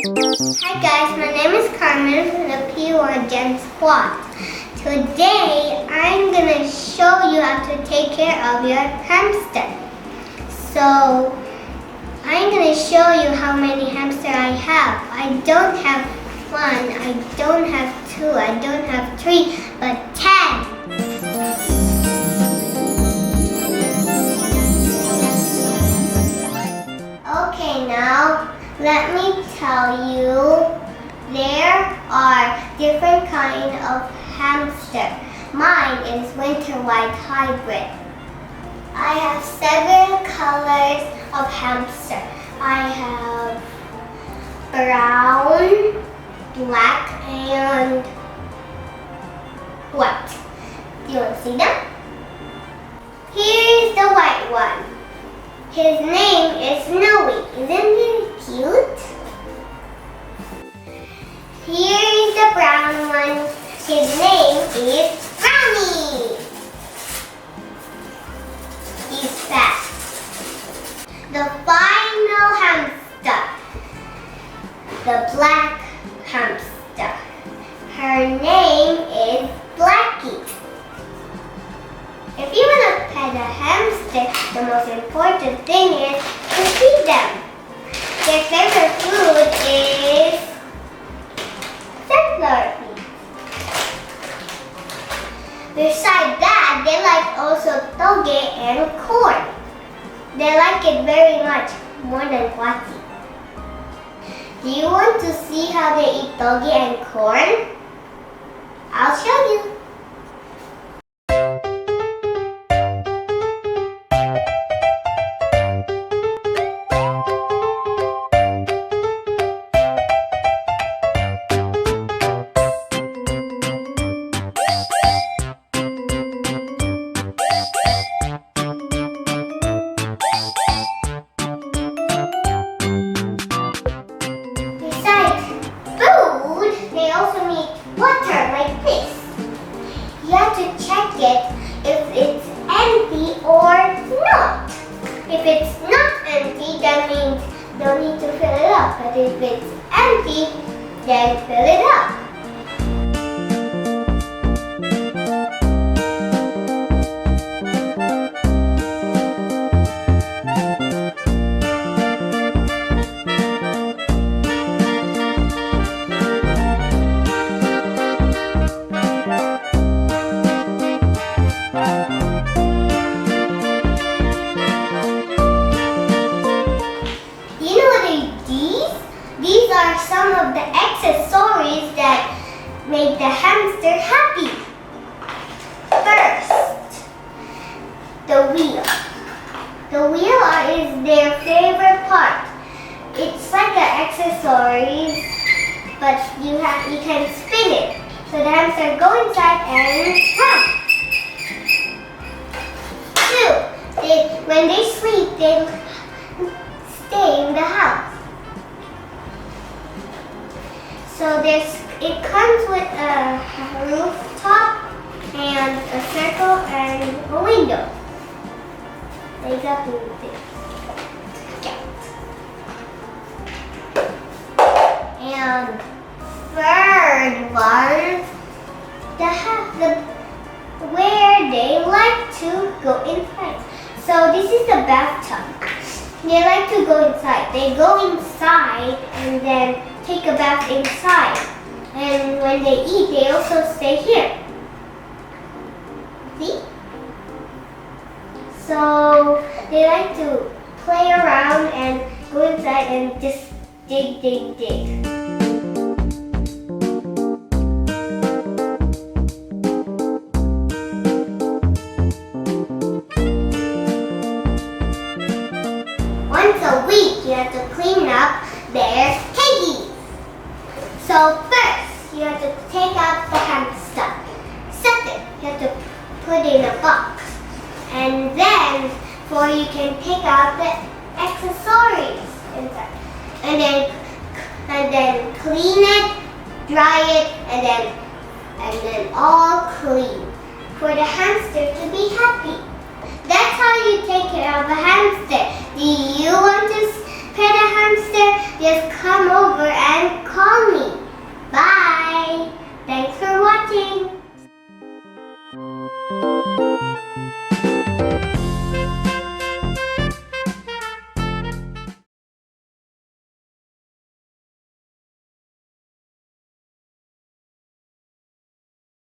Hi guys, my name is Carmen from the P1 Gen Squad. Today I'm gonna show you how to take care of your hamster. So I'm gonna show you how many hamsters I have. I don't have one, I don't have two, I don't have three, but 10. Okay, now let me tell you, there are different kinds of hamster. Mine is winter white hybrid. I have 7 colors of hamster. I have brown, black, and white. Do you want to see them? Here's the white one. His name is Snowy. Isn't he cute? Here's the brown one. His name is Brownie. He's fast. The final hamster. The black hamster. Her name is Blackie. If you want to pet a hamster, the most important thing is to feed them. Their favorite food is sunflower seeds. Besides that, they like also toge and corn. They like it very much, more than guaci. Do you want to see how they eat toge and corn? I'll show you. They also need water like this. You have to check it if it's empty or not. If it's not empty, that means you don't need to fill it up. But if it's empty, then fill it up. These are some of the accessories that make the hamster happy. First, the wheel. The wheel is their favorite part. It's like an accessory, but you can spin it. So the hamster go inside and run. 2, when they sleep, they stay in the house. So it comes with a rooftop and a circle and a window. Exactly like this. Okay. And third one, where they like to go inside. So this is the bathtub. They like to go inside. They go inside and then take a bath inside. And when they eat, they also stay here. See? So they like to play around and go inside and just dig, dig, dig. Once a week, you have to clean up their cages. So first, you have to take out the hamster. Second, you have to put in a box. And then, you can take out the accessories inside. And then clean it, dry it, and then all clean. For the hamster to be happy.